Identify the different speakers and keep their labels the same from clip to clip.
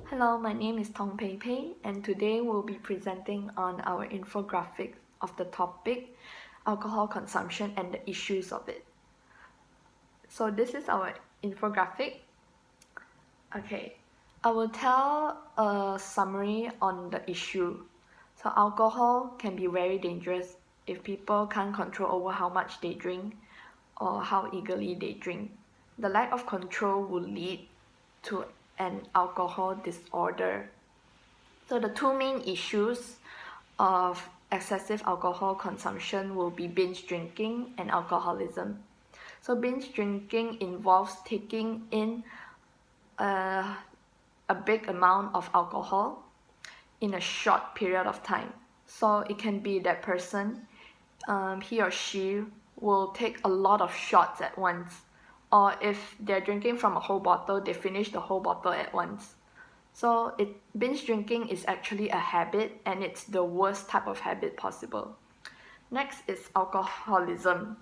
Speaker 1: Hello, my name is Tong Pei Pei, and today we'll be presenting on our infographic of the topic alcohol consumption and the issues of it. So this is our infographic. Okay, I will tell a summary on the issue. So alcohol can be very dangerous if people can't control over how much they drink or how eagerly they drink. The lack of control will lead to an alcohol disorder. So the two main issues of excessive alcohol consumption will be binge drinking and alcoholism. So binge drinking involves taking in a big amount of alcohol in a short period of time. So it can be that person, he or she will take a lot of shots at once. Or if they're drinking from a whole bottle, they finish the whole bottle at once. So binge drinking is actually a habit, and it's the worst type of habit possible. Next is alcoholism.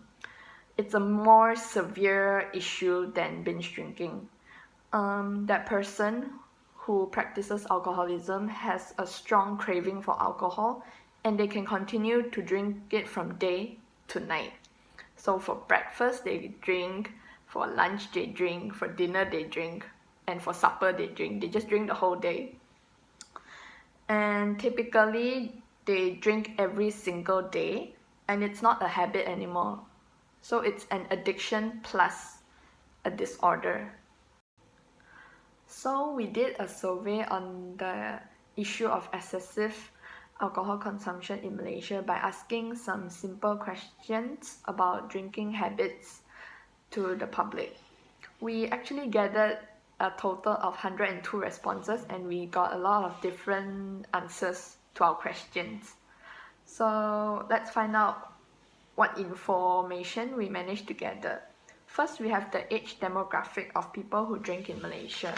Speaker 1: It's a more severe issue than binge drinking. That person who practices alcoholism has a strong craving for alcohol, and they can continue to drink it from day to night. So for breakfast they drink, for lunch they drink, for dinner they drink, and for supper they drink. They just drink the whole day. And typically they drink every single day, and it's not a habit anymore. So it's an addiction plus a disorder. So we did a survey on the issue of excessive alcohol consumption in Malaysia by asking some simple questions about drinking habits to the public. We actually gathered a total of 102 responses, and we got a lot of different answers to our questions. So let's find out what information we managed to gather. First, we have the age demographic of people who drink in Malaysia.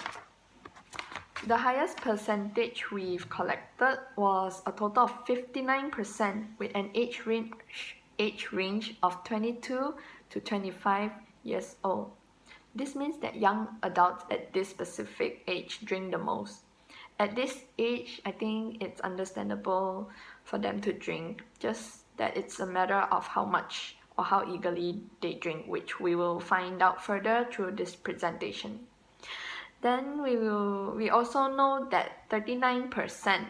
Speaker 1: The highest percentage we've collected was a total of 59%, with an age range of 22 to 25 years old. This means that young adults at this specific age drink the most. At this age, I think it's understandable for them to drink, just that it's a matter of how much or how eagerly they drink, which we will find out further through this presentation. Then we also know that 39%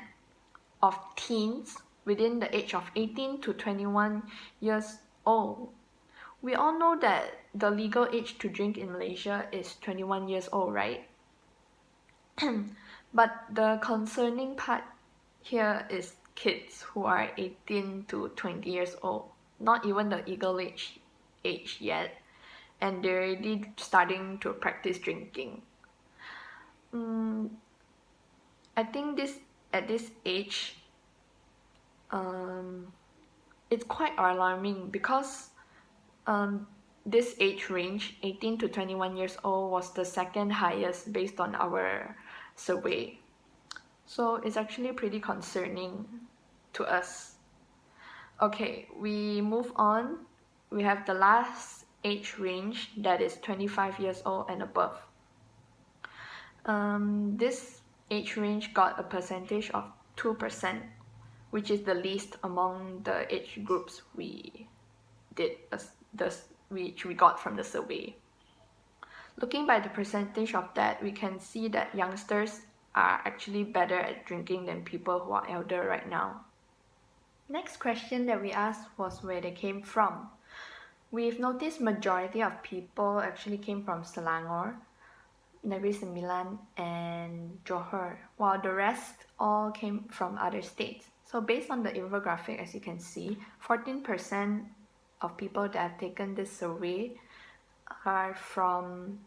Speaker 1: of teens within the age of 18 to 21 years old. We all know that the legal age to drink in Malaysia is 21 years old, right? But the concerning part here is kids who are 18 to 20 years old, not even the legal age yet, and they're already starting to practice drinking. I think at this age, it's quite alarming because this age range, 18 to 21 years old, was the second highest based on our survey. So it's actually pretty concerning to us. Okay, we move on. We have the last age range, that is 25 years old and above. This age range got a percentage of 2%, which is the least among the age groups we got from the survey. Looking by the percentage of that, we can see that youngsters are actually better at drinking than people who are elder right now. Next question that we asked was where they came from. We've noticed majority of people actually came from Selangor, Negeri Sembilan, and Johor, while the rest all came from other states. So based on the infographic, as you can see, 14% of people that have taken this survey are from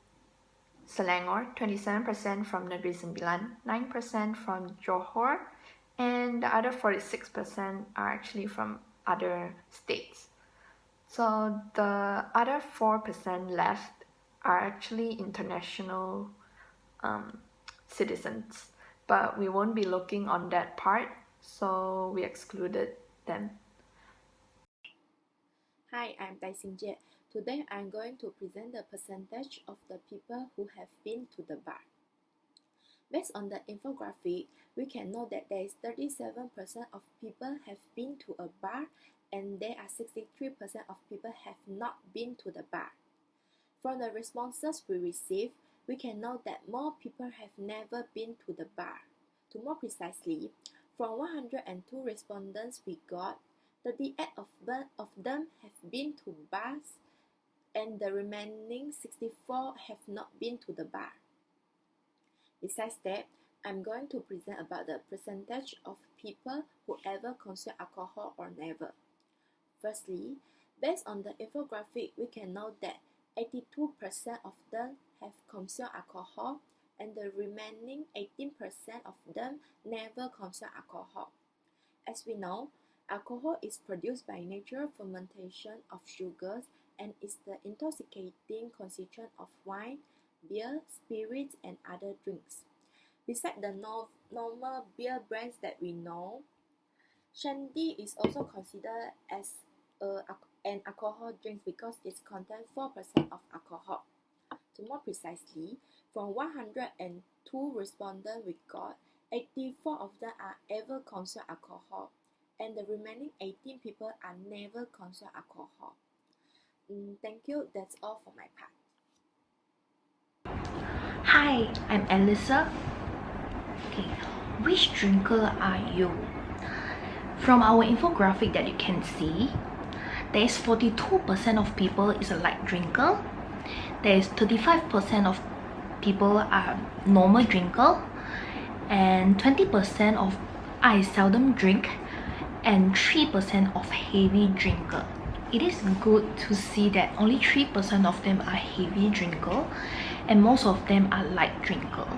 Speaker 1: Selangor, 27% from Negeri Sembilan, 9% from Johor, and the other 46% are actually from other states. So the other 4% left are actually international citizens, but we won't be looking on that part, so we excluded them.
Speaker 2: Hi, I'm Tai Xinjie. Today I'm going to present the percentage of the people who have been to the bar. Based on the infographic, we can know that there is 37% of people have been to a bar and there are 63% of people have not been to the bar. From the responses we received, we can note that more people have never been to the bar. To more precisely, from 102 respondents we got, 38 of them have been to bars and the remaining 64 have not been to the bar. Besides that, I'm going to present about the percentage of people who ever consume alcohol or never. Firstly, based on the infographic, we can note that 82% of them have consumed alcohol and the remaining 18% of them never consume alcohol. As we know, alcohol is produced by natural fermentation of sugars and is the intoxicating constituent of wine, beer, spirits, and other drinks. Besides the normal beer brands that we know, Shandy is also considered as an alcohol drink because it contains 4% of alcohol. To more precisely, from 102 respondents we got, 84 of them are ever consume alcohol, and the remaining 18 people are never consume alcohol. Thank you, that's all for my part.
Speaker 3: Hi, I'm Alyssa. Okay, which drinker are you? From our infographic that you can see, there is 42% of people is a light drinker. There is 35% of people are normal drinker, and 20% of I seldom drink, and 3% of heavy drinker. It is good to see that only 3% of them are heavy drinker and most of them are light drinker.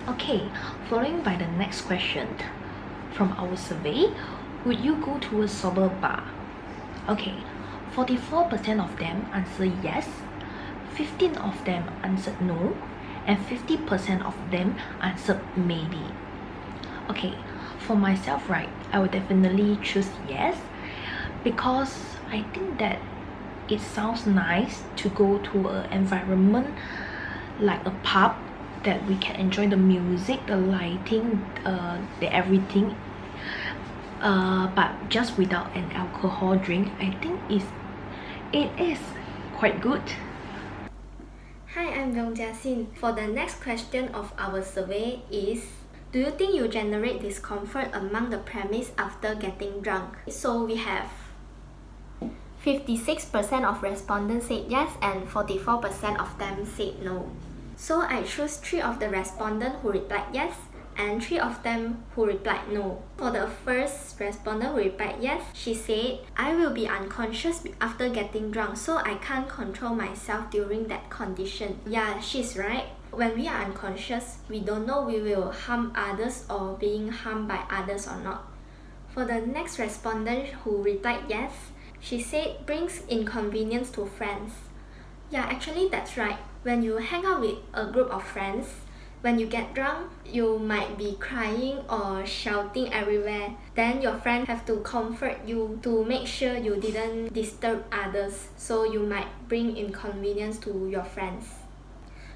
Speaker 3: Okay, following by the next question from our survey, would you go to a sober bar? Okay, 44% of them answered yes, 15% of them answered no, and 50% of them answered maybe. Okay, for myself, right, I would definitely choose yes, because I think that it sounds nice to go to an environment like a pub that we can enjoy the music, the lighting, the everything, but just without an alcohol drink. I think it is quite good.
Speaker 4: Hi, I'm Yong Jia-Xin. For the next question of our survey is, do you think you generate discomfort among the premise after getting drunk? So we have 56% of respondents said yes and 44% of them said no. So I choose 3 of the respondents who replied yes and 3 of them who replied no. For the first respondent who replied yes, she said, I will be unconscious after getting drunk, so I can't control myself during that condition. Yeah, she's right. When we are unconscious, we don't know we will harm others or being harmed by others or not. For the next respondent who replied yes, she said brings inconvenience to friends. Yeah, actually that's right. When you hang out with a group of friends, when you get drunk, you might be crying or shouting everywhere. Then your friend have to comfort you to make sure you didn't disturb others, so you might bring inconvenience to your friends.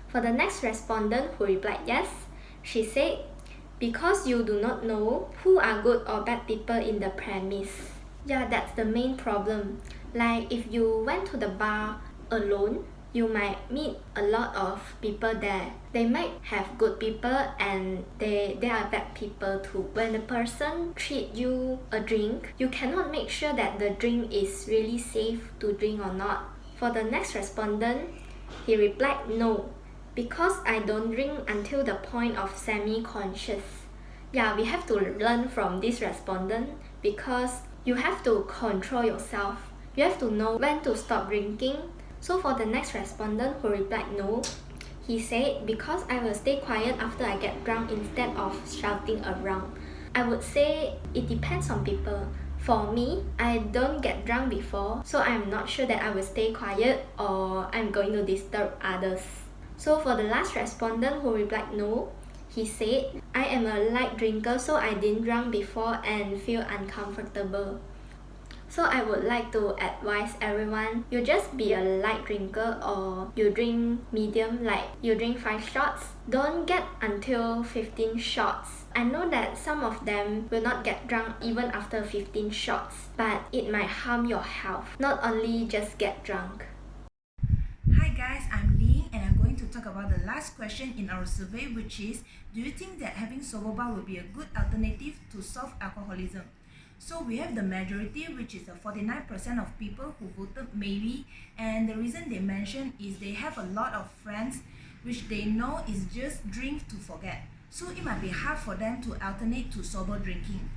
Speaker 4: For the next respondent who replied yes, she said, because you do not know who are good or bad people in the premise. Yeah, that's the main problem. Like if you went to the bar alone, you might meet a lot of people there. They might have good people and they are bad people too. When the person treat you a drink, you cannot make sure that the drink is really safe to drink or not. For the next respondent, he replied no, because I don't drink until the point of semi-conscious. Yeah, we have to learn from this respondent because you have to control yourself. You have to know when to stop drinking. So for the next respondent who replied no, he said, because I will stay quiet after I get drunk instead of shouting around. I would say it depends on people. For me, I don't get drunk before, so I'm not sure that I will stay quiet or I'm going to disturb others. So for the last respondent who replied no, he said, I am a light drinker, so I didn't drink before and feel uncomfortable. So I would like to advise everyone, you just be a light drinker or you drink medium, like you drink 5 shots. Don't get until 15 shots. I know that some of them will not get drunk even after 15 shots, but it might harm your health, not only just get drunk.
Speaker 5: Hi guys, I'm Ling and I'm going to talk about the last question in our survey, which is, do you think that having sober bar will be a good alternative to solve alcoholism? So we have the majority, which is the 49% of people who voted maybe, and the reason they mention is they have a lot of friends which they know is just drink to forget. So it might be hard for them to alternate to sober drinking.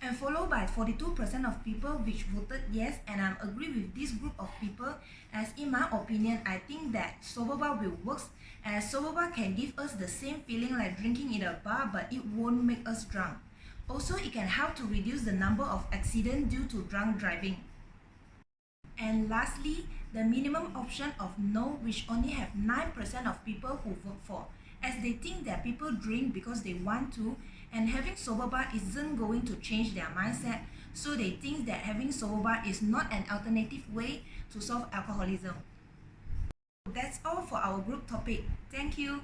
Speaker 5: And followed by 42% of people which voted yes, and I agree with this group of people, as in my opinion I think that sober bar will work, as sober bar can give us the same feeling like drinking in a bar, but it won't make us drunk. Also, it can help to reduce the number of accidents due to drunk driving. And lastly, the minimum option of no, which only have 9% of people who vote for, as they think that people drink because they want to, and having sober bar isn't going to change their mindset, so they think that having sober bar is not an alternative way to solve alcoholism. That's all for our group topic. Thank you.